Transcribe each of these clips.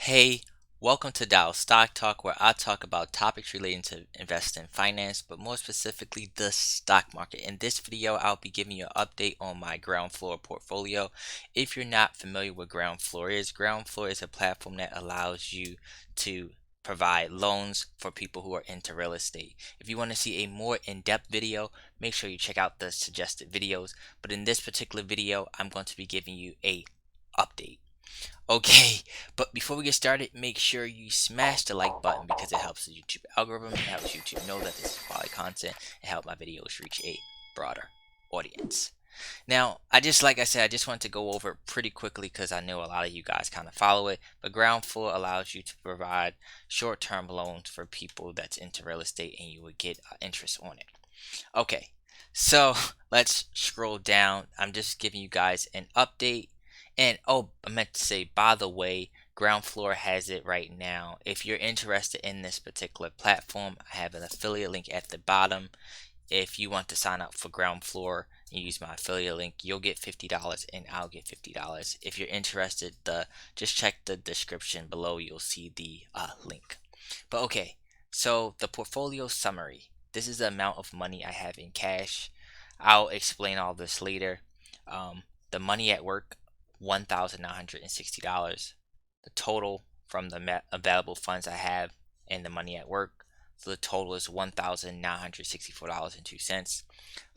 Hey, welcome to Dow Stock Talk, where I talk about topics relating to investing and finance, but more specifically the stock market. In this video, I'll be giving you an update on my ground floor portfolio. If you're not familiar with ground floor is a platform that allows you to provide loans for people who are into real estate. If you want to see a more in-depth video, make sure you check out the suggested videos. But in this particular video, I'm going to be giving you a update. Okay, but before we get started, make sure you smash the like button because it helps the YouTube algorithm. It helps YouTube know that this is quality content and help my videos reach a broader audience. Now, like I said, I just want to go over it pretty quickly because I know a lot of you guys kind of follow it. But ground floor allows you to provide short-term loans for people that's into real estate, and you would get interest on it. Okay, so let's scroll down. I'm just giving you guys an update. And oh, I meant to say, by the way, Ground Floor has it right now. If you're interested in this particular platform, I have an affiliate link at the bottom. If you want to sign up for Ground Floor and use my affiliate link, you'll get $50 and I'll get $50. If you're interested, just check the description below. You'll see the link. But okay, so the portfolio summary. This is the amount of money I have in cash. I'll explain all this later. The money at work, $1,960. The total from the available funds I have and the money at work. So the total is $1,964.02.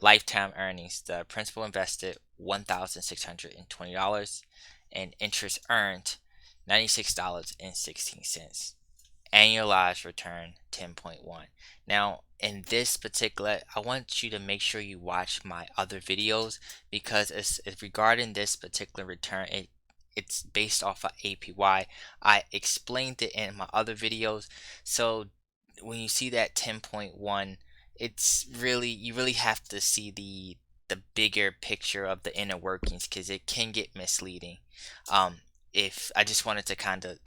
Lifetime earnings, the principal invested $1,620 and interest earned $96.16. Annualized return 10.1. Now, in this particular, I want you to make sure you watch my other videos because it's regarding this particular return. It's based off of APY. I explained it in my other videos. So when you see that 10.1, it's really, you really have to see the bigger picture of the inner workings because it can get misleading. If I just wanted to kind of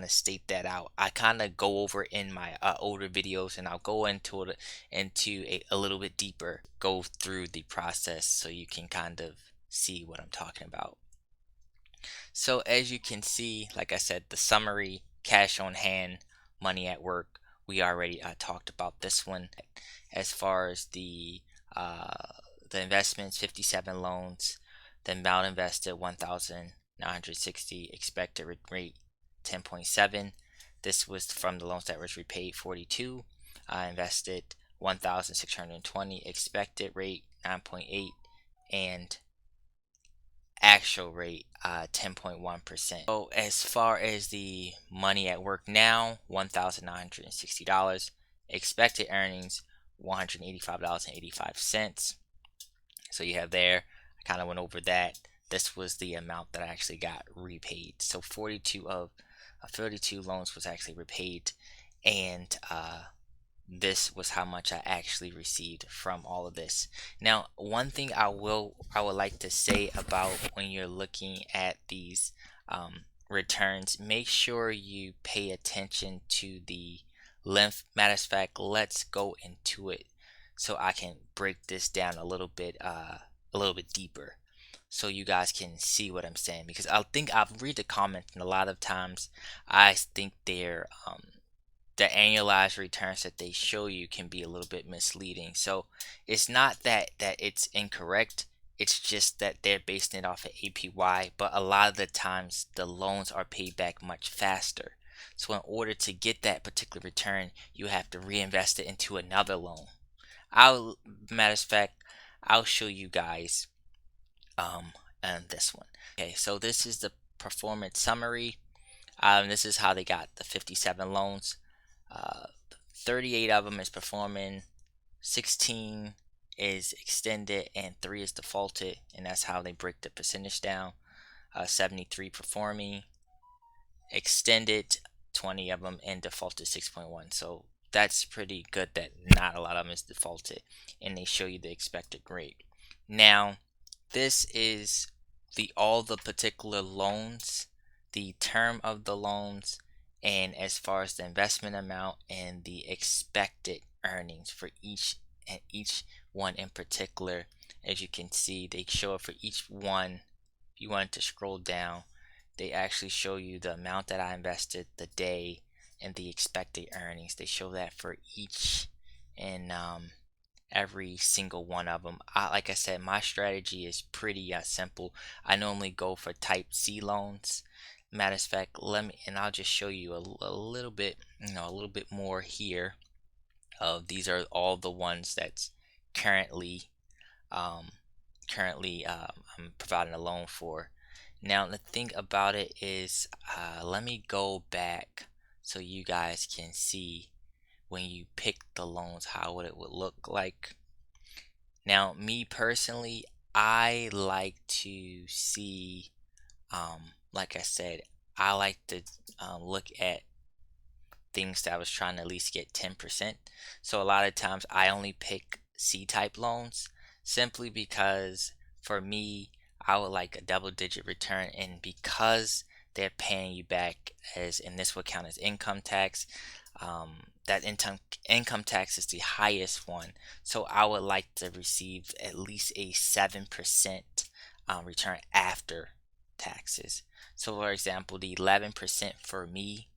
state that out. I kind of go over in my older videos, and I'll go into a little bit deeper, go through the process so you can kind of see what I'm talking about. So as you can see, like I said, the summary, cash on hand, money at work, we already talked about this one. As far as the investments, 57 loans, the amount invested 1,960, expected rate 10.7. This was from the loans that was repaid 42. I invested 1,620, expected rate 9.8, and actual rate 10.1%. So as far as the money at work now, $1,960, expected earnings $185.85. So you have there, I kind of went over that. This was the amount that I actually got repaid. So 42 of 32 loans was actually repaid, and this was how much I actually received from all of this. Now, one thing I would like to say about when you're looking at these returns, make sure you pay attention to the length. Matter of fact, let's go into it so I can break this down a little bit deeper so you guys can see what I'm saying, because I think I've read the comments, and a lot of times I think they're the annualized returns that they show you can be a little bit misleading. So it's not that it's incorrect, it's just that they're basing it off of APY, but a lot of the times the loans are paid back much faster. So in order to get that particular return, you have to reinvest it into another loan. Matter of fact, I'll show you guys on this one. Okay, so this is the performance summary. This is how they got the 57 loans. 38 of them is performing, 16 is extended, and 3 is defaulted, and that's how they break the percentage down. 73 performing, extended 20 of them, and defaulted 6.1. So that's pretty good that not a lot of them is defaulted, and they show you the expected rate. Now, this is all the particular loans, the term of the loans, and as far as the investment amount and the expected earnings for each one in particular. As you can see, they show it for each one. If you wanted to scroll down, they actually show you the amount that I invested, the day, and the expected earnings. They show that for each and every single one of them. Like I said, my strategy is pretty simple. I normally go for type C loans. Matter of fact, I'll just show you a little bit, a little bit more here. These are all the ones that's currently, um, I'm providing a loan for. Now, the thing about it is, let me go back so you guys can see when you pick the loans, how it would look like. Now, me personally, I like to see, like I said, I like to look at things that I was trying to at least get 10%. So a lot of times I only pick C type loans simply because for me, I would like a double digit return, and because they're paying you back as, and this would count as income tax. That income tax is the highest one, so I would like to receive at least a 7% return after taxes. So, for example, the 11% for me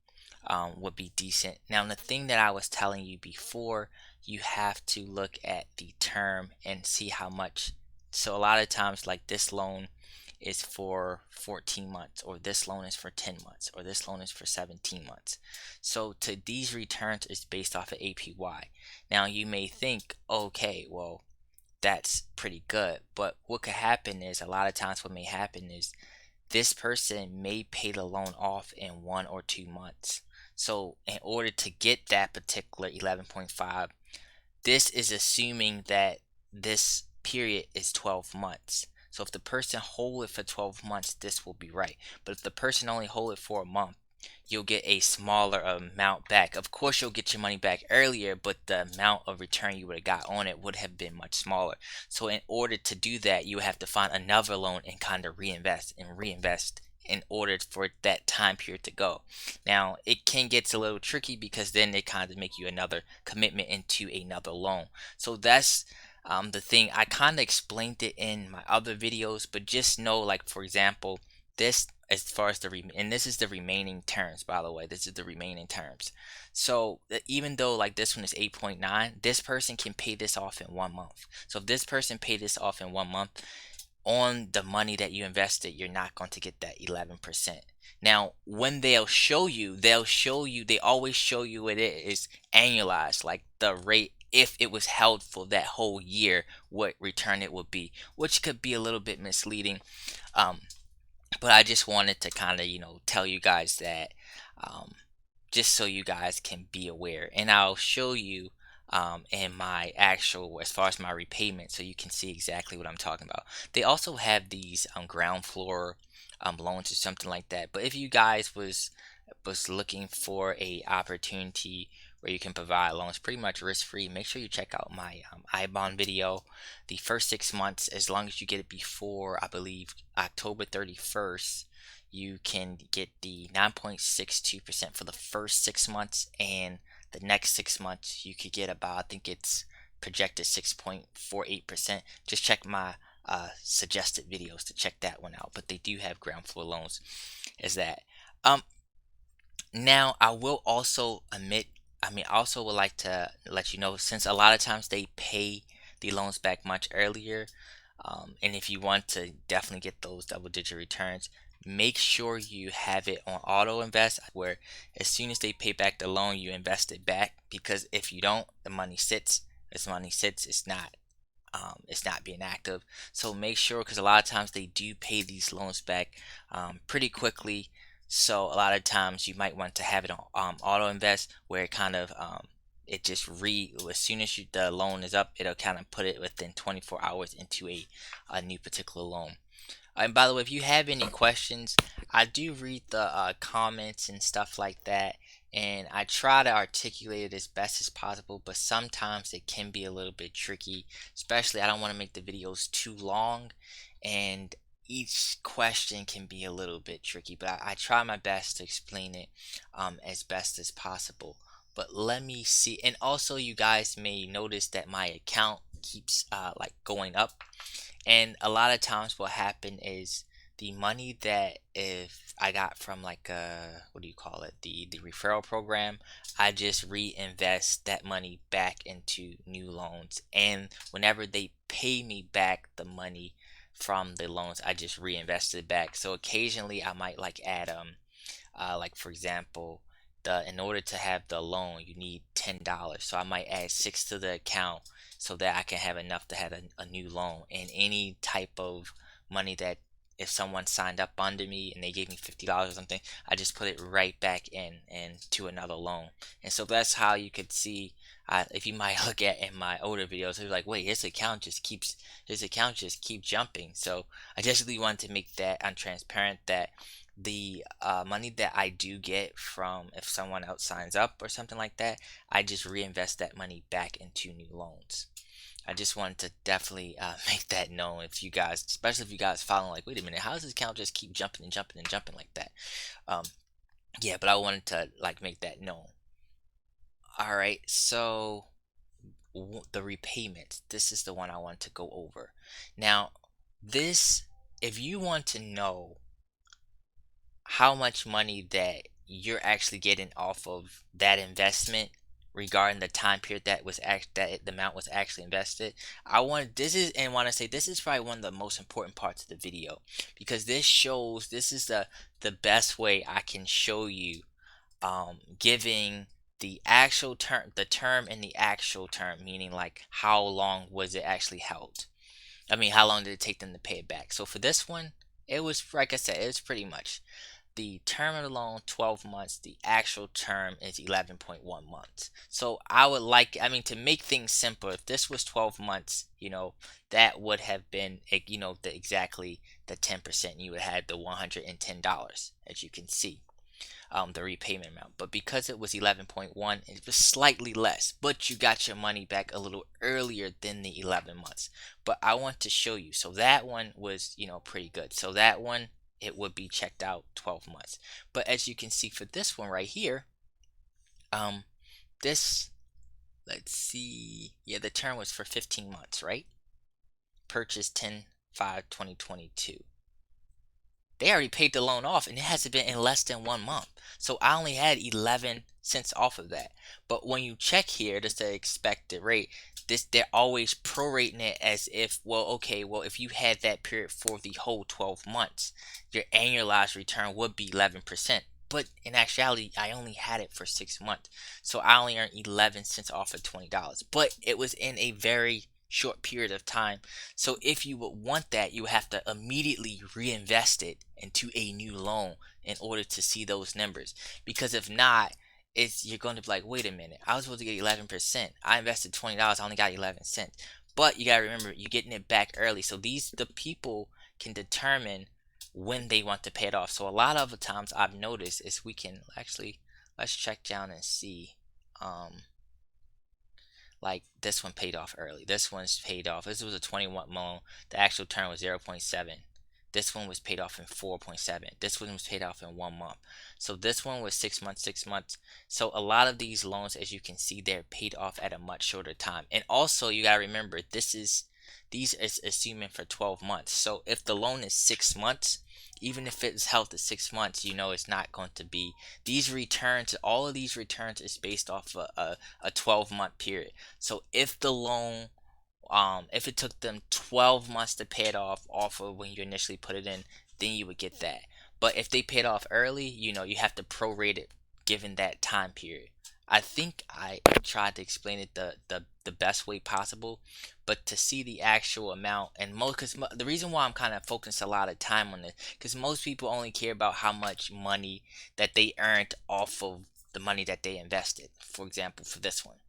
would be decent. Now, the thing that I was telling you before, you have to look at the term and see how much. So, a lot of times, like this loan is for 14 months, or this loan is for 10 months, or this loan is for 17 months. So, to these returns is based off of APY. Now, you may think, okay, well, that's pretty good, but what could happen is, a lot of times, what may happen is this person may pay the loan off in 1 or 2 months. So in order to get that particular 11.5, this is assuming that this period is 12 months. So if the person hold it for 12 months, this will be right. But if the person only hold it for a month, you'll get a smaller amount back. Of course, you'll get your money back earlier, but the amount of return you would have got on it would have been much smaller. So in order to do that, you would have to find another loan and kind of reinvest and reinvest in order for that time period to go. Now, it can get a little tricky because then they kind of make you another commitment into another loan. So that's the thing. I kind of explained it in my other videos, but just know, like, for example, this, as far as and this is the remaining terms, by the way. This is the remaining terms. So even though like this one is 8.9, this person can pay this off in 1 month. So if this person paid this off in 1 month, on the money that you invested, you're not going to get that 11%. Now, when they always show you, they always show you it is annualized, like the rate if it was held for that whole year, what return it would be, which could be a little bit misleading. Um, but I just wanted to kind of, tell you guys that, um, just so you guys can be aware. And I'll show you in my actual, as far as my repayment, so you can see exactly what I'm talking about. They also have these ground floor loans or something like that. But if you guys was looking for a opportunity where you can provide loans pretty much risk free, make sure you check out my iBond video. The first 6 months, as long as you get it before, I believe, October 31st, you can get the 9.62% for the first 6 months, and the next 6 months you could get about, I think it's projected 6.48%. Just check my suggested videos to check that one out. But they do have ground floor loans as that. Now, I will also I also would like to let you know, since a lot of times they pay the loans back much earlier, and if you want to definitely get those double digit returns, make sure you have it on auto invest, where as soon as they pay back the loan, you invest it back. Because if you don't, the money sits. As money sits, it's not being active. So make sure, because a lot of times they do pay these loans back pretty quickly. So a lot of times you might want to have it on auto invest, where it kind of it just as soon as the loan is up, it'll kind of put it within 24 hours into a new particular loan. And by the way, if you have any questions, I do read the comments and stuff like that, and I try to articulate it as best as possible, but sometimes it can be a little bit tricky. Especially, I don't want to make the videos too long, and each question can be a little bit tricky, but I try my best to explain it as best as possible. But let me see. And also, you guys may notice that my account keeps like going up. And a lot of times what happen is the money that if I got from like what do you call it, the referral program, I just reinvest that money back into new loans. And whenever they pay me back the money from the loans, I just reinvest it back. So occasionally I might like add like for example, the in order to have the loan you need $10, so I might add six to the account so that I can have enough to have a new loan. And any type of money that if someone signed up under me and they gave me $50 or something, I just put it right back in and to another loan. And so that's how you could see, if you might look at in my older videos, it's like, wait, his account just keep jumping. So I just really wanted to make that untransparent, that the money that I do get from if someone else signs up or something like that, I just reinvest that money back into new loans. I just wanted to definitely make that known, if you guys, especially if you guys following, like, wait a minute, how does this account just keep jumping and jumping and jumping like that? Um, yeah, but I wanted to like make that known. All right, so the repayment. This is the one I want to go over. Now, this, if you want to know how much money that you're actually getting off of that investment regarding the time period that the amount was actually invested, I want this is and want to say this is probably one of the most important parts of the video, because this is the best way I can show you, giving the term and the actual term, meaning like how long was it actually held. I mean, how long did it take them to pay it back? So for this one, it was, like I said, it was pretty much the term of the loan 12 months. The actual term is 11.1 months. So I mean, to make things simple, if this was 12 months, that would have been, exactly the 10%. You would have had the $110, as you can see, the repayment amount. But because it was 11.1, it was slightly less, but you got your money back a little earlier than the 11 months. But I want to show you. So that one was, pretty good. So that one, it would be checked out 12 months. But as you can see for this one right here, um, this, let's see, yeah, the term was for 15 months, right? Purchase 10/5/2022. They already paid the loan off, and it hasn't been in less than 1 month. So I only had 11 cents off of that. But when you check here, just the expected rate, they're always prorating it as if, well, okay, well, if you had that period for the whole 12 months, your annualized return would be 11%. But in actuality, I only had it for 6 months. So I only earned 11 cents off of $20. But it was in a very short period of time. So if you would want that, you have to immediately reinvest it into a new loan in order to see those numbers. Because if not, you're going to be like, wait a minute, I was supposed to get 11%. I invested $20, I only got 11 cents. But you gotta remember, you're getting it back early. So the people can determine when they want to pay it off. So a lot of the times I've noticed is we can actually, let's check down and see. Like this one paid off early. This one's paid off. This was a 21 loan. The actual term was 0.7. This one was paid off in 4.7. This one was paid off in 1 month. So this one was 6 months, 6 months. So a lot of these loans, as you can see, they're paid off at a much shorter time. And also you gotta remember, these is assuming for 12 months. So if the loan is 6 months, even if it's held to 6 months, it's not going to be these returns. All of these returns is based off a 12-month period. So if the loan, if it took them 12 months to pay it off of when you initially put it in, then you would get that. But if they paid off early, you have to prorate it given that time period. I think I tried to explain it the best way possible, but to see the actual amount, and because the reason why I'm kind of focused a lot of time on this, because most people only care about how much money that they earned off of the money that they invested. For example, for this one,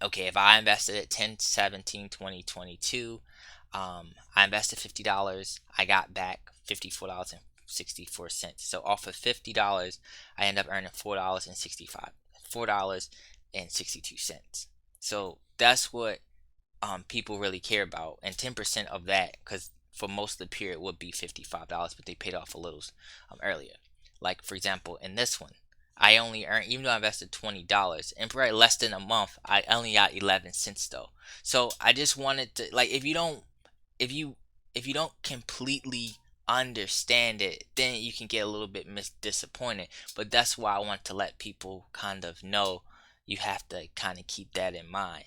okay, if I invested at 10/17/2022, I invested $50, I got back $54.64. So off of $50, I end up earning $4.62. So that's what people really care about, and 10% of that, because for most of the period would be $55, but they paid off a little earlier. Like for example, in this one, I only earned, even though I invested $20, in probably less than a month, I only got 11 cents though. So I just wanted to, like, if you don't completely understand it, then you can get a little bit disappointed. But that's why I want to let people kind of know you have to kind of keep that in mind.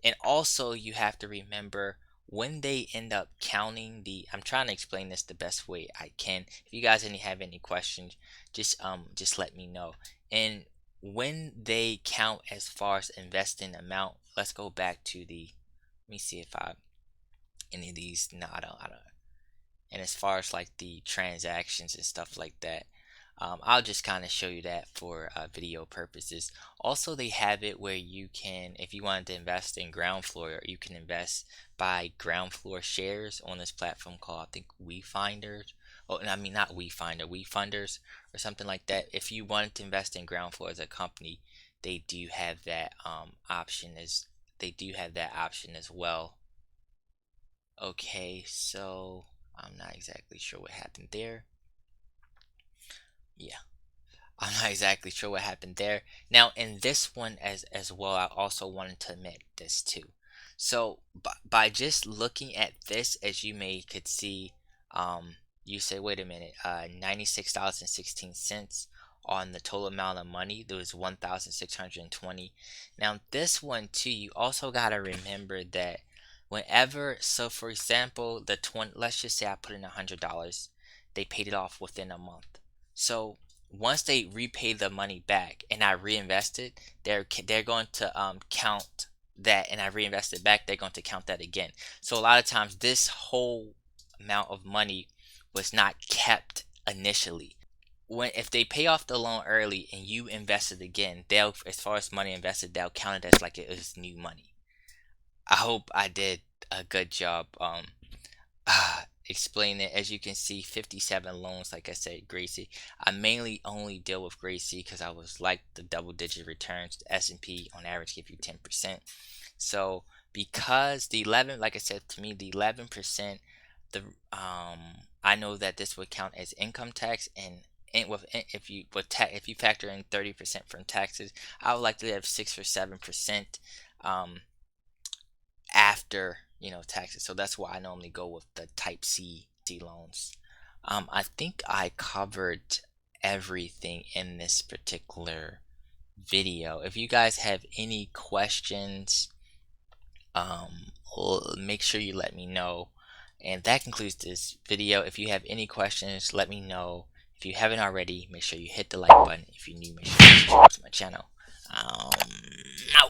And also you have to remember when they end up counting the, I'm trying to explain this the best way I can. If you guys have any questions, just let me know. And when they count as far as investing amount, let's go back to the, let me see if I any of these. No, I don't. And as far as like the transactions and stuff like that, I'll just kind of show you that for video purposes. Also, they have it where you can, if you wanted to invest in Groundfloor, you can invest by Groundfloor shares on this platform called, I think, WeFinders. Oh, and I mean not WeFinder, WeFunders or something like that. If you wanted to invest in Groundfloor as a company, they do have that option as well. Okay, so I'm not exactly sure what happened there. Yeah, I'm not exactly sure what happened there. Now, in this one as well, I also wanted to admit this too. So by just looking at this, as you may could see, you say, wait a minute, $96.16 on the total amount of money. There was 1,620. Now, this one too, you also gotta remember that whenever, so for example, the 20, let's just say I put in $100, they paid it off within a month. So once they repay the money back and I reinvest it, they're going to count that, and I reinvest it back, they're going to count that again. So a lot of times this whole amount of money was not kept initially. When if they pay off the loan early and you invest it again, they'll, as far as money invested, they'll count it as like it was new money. I hope I did a good job explain it. As you can see, 57 loans, like I said, Gracie. I mainly only deal with Gracie because I was like the double digit returns. The S&P on average give you 10%. So because the 11, like I said, to me the 11%, the I know that this would count as income tax, and with if you factor in 30% from taxes, I would like to have 6 or 7% after taxes. So that's why I normally go with the type C loans. I think I covered everything in this particular video. If you guys have any questions, make sure you let me know. And that concludes this video. If you have any questions, let me know. If you haven't already, make sure you hit the like button. If you're new, make sure you subscribe to my channel.